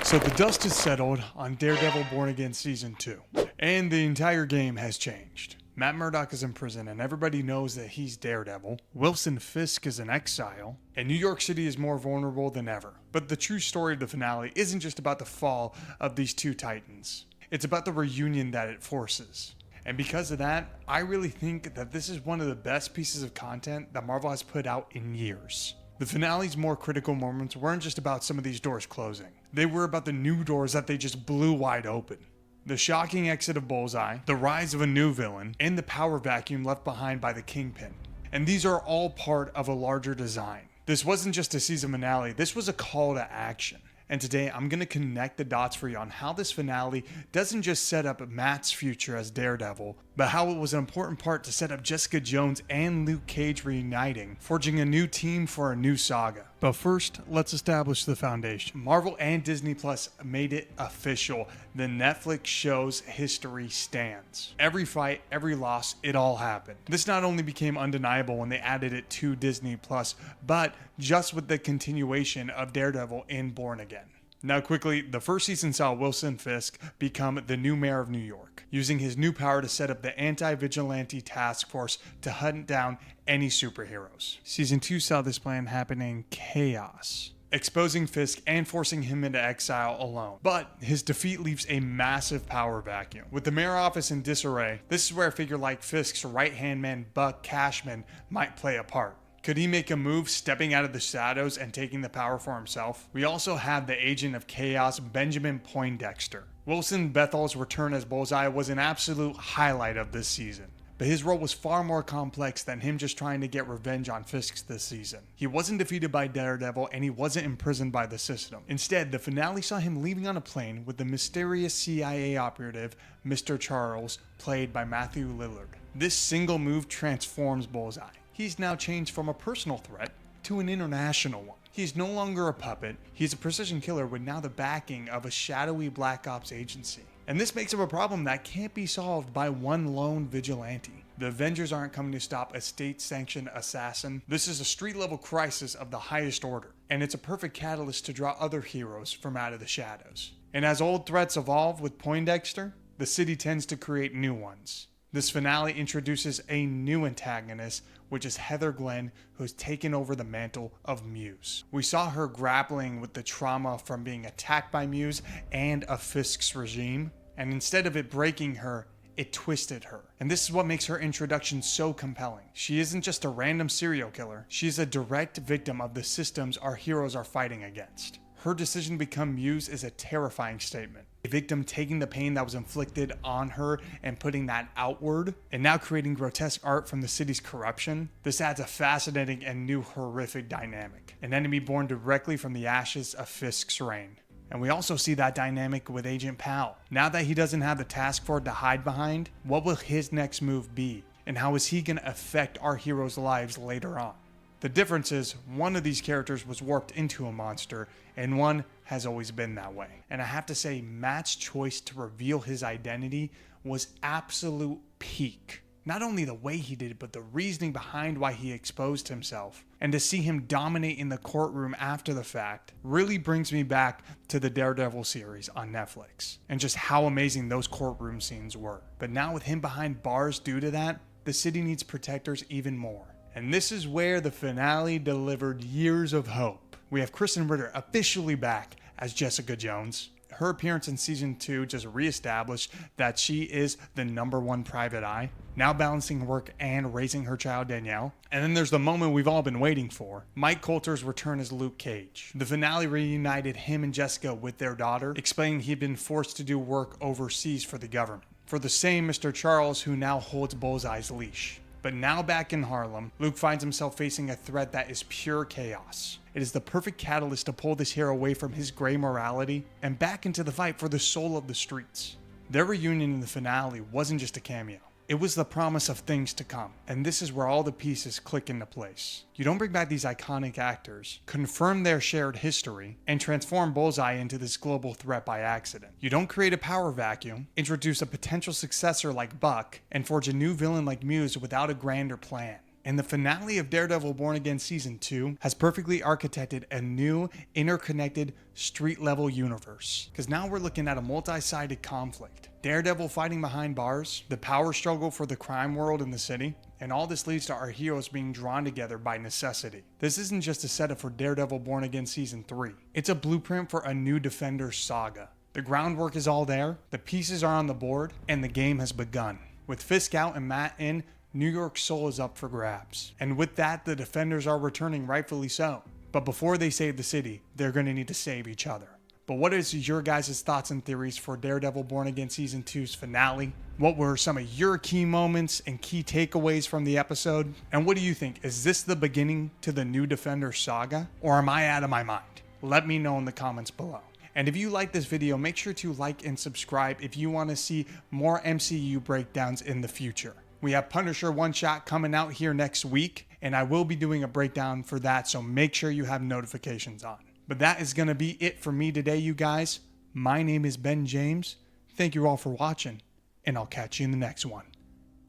So the dust has settled on Daredevil Born Again Season 2, and the entire game has changed. Matt Murdock is in prison and everybody knows that he's Daredevil. Wilson Fisk is in exile, and New York City is more vulnerable than ever. But the true story of the finale isn't just about the fall of these two titans. It's about the reunion that it forces. And because of that, I really think that this is one of the best pieces of content that Marvel has put out in years. The finale's more critical moments weren't just about some of these doors closing. They were about the new doors that they just blew wide open. The shocking exit of Bullseye, the rise of a new villain, and the power vacuum left behind by the Kingpin. And these are all part of a larger design. This wasn't just a season finale, this was a call to action. And today I'm going to connect the dots for you on how this finale doesn't just set up Matt's future as Daredevil, but how it was an important part to set up Jessica Jones and Luke Cage reuniting, forging a new team for a new saga. But first, let's establish the foundation. Marvel and Disney Plus made it official. The Netflix show's history stands. Every fight, every loss, it all happened. This not only became undeniable when they added it to Disney Plus, but just with the continuation of Daredevil in Born Again. Now quickly, the first season saw Wilson Fisk become the new mayor of New York, using his new power to set up the anti-vigilante task force to hunt down any superheroes. Season 2 saw this plan happen in chaos, exposing Fisk and forcing him into exile alone. But his defeat leaves a massive power vacuum. With the mayor office in disarray, this is where a figure like Fisk's right-hand man Buck Cashman might play a part. Could he make a move stepping out of the shadows and taking the power for himself? We also have the agent of chaos, Benjamin Poindexter. Wilson Bethel's return as Bullseye was an absolute highlight of this season. But his role was far more complex than him just trying to get revenge on Fisk this season. He wasn't defeated by Daredevil and he wasn't imprisoned by the system. Instead, the finale saw him leaving on a plane with the mysterious CIA operative, Mr. Charles, played by Matthew Lillard. This single move transforms Bullseye. He's now changed from a personal threat to an international one. He's no longer a puppet, he's a precision killer with now the backing of a shadowy Black Ops agency. And this makes him a problem that can't be solved by one lone vigilante. The Avengers aren't coming to stop a state-sanctioned assassin. This is a street-level crisis of the highest order, and it's a perfect catalyst to draw other heroes from out of the shadows. And as old threats evolve with Poindexter, the city tends to create new ones. This finale introduces a new antagonist, which is Heather Glenn, who has taken over the mantle of Muse. We saw her grappling with the trauma from being attacked by Muse and a Fisk's regime, and instead of it breaking her, it twisted her. And this is what makes her introduction so compelling. She isn't just a random serial killer, she's a direct victim of the systems our heroes are fighting against. Her decision to become Muse is a terrifying statement. A victim taking the pain that was inflicted on her and putting that outward, and now creating grotesque art from the city's corruption. This adds a fascinating and new horrific dynamic. An enemy born directly from the ashes of Fisk's reign. And we also see that dynamic with Agent Powell. Now that he doesn't have the task force to hide behind, what will his next move be? And how is he going to affect our heroes' lives later on? The difference is, one of these characters was warped into a monster, and one has always been that way. And I have to say, Matt's choice to reveal his identity was absolute peak. Not only the way he did it, but the reasoning behind why he exposed himself. And to see him dominate in the courtroom after the fact really brings me back to the Daredevil series on Netflix, and just how amazing those courtroom scenes were. But now with him behind bars due to that, the city needs protectors even more. And this is where the finale delivered years of hope. We have Kristen Ritter officially back as Jessica Jones. Her appearance in season 2 just reestablished that she is the #1 private eye, now balancing work and raising her child Danielle. And then there's the moment we've all been waiting for, Mike Coulter's return as Luke Cage. The finale reunited him and Jessica with their daughter, explaining he'd been forced to do work overseas for the government, for the same Mr. Charles who now holds Bullseye's leash. But now back in Harlem, Luke finds himself facing a threat that is pure chaos. It is the perfect catalyst to pull this hero away from his gray morality and back into the fight for the soul of the streets. Their reunion in the finale wasn't just a cameo. It was the promise of things to come, and this is where all the pieces click into place. You don't bring back these iconic actors, confirm their shared history, and transform Bullseye into this global threat by accident. You don't create a power vacuum, introduce a potential successor like Buck, and forge a new villain like Muse without a grander plan. And the finale of Daredevil Born Again Season 2 has perfectly architected a new, interconnected, street-level universe. Because now we're looking at a multi-sided conflict. Daredevil fighting behind bars, the power struggle for the crime world in the city, and all this leads to our heroes being drawn together by necessity. This isn't just a setup for Daredevil Born Again Season 3. It's a blueprint for a new Defenders saga. The groundwork is all there, the pieces are on the board, and the game has begun. With Fisk out and Matt in, New York's soul is up for grabs. And with that, the Defenders are returning, rightfully so. But before they save the city, they're going to need to save each other. But what is your guys' thoughts and theories for Daredevil Born Again Season 2's finale? What were some of your key moments and key takeaways from the episode? And what do you think? Is this the beginning to the new Defender saga? Or am I out of my mind? Let me know in the comments below. And if you like this video, make sure to like and subscribe if you want to see more MCU breakdowns in the future. We have Punisher One Shot coming out here next week, and I will be doing a breakdown for that, so make sure you have notifications on. But that is going to be it for me today, you guys. My name is Ben James. Thank you all for watching, and I'll catch you in the next one.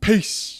Peace!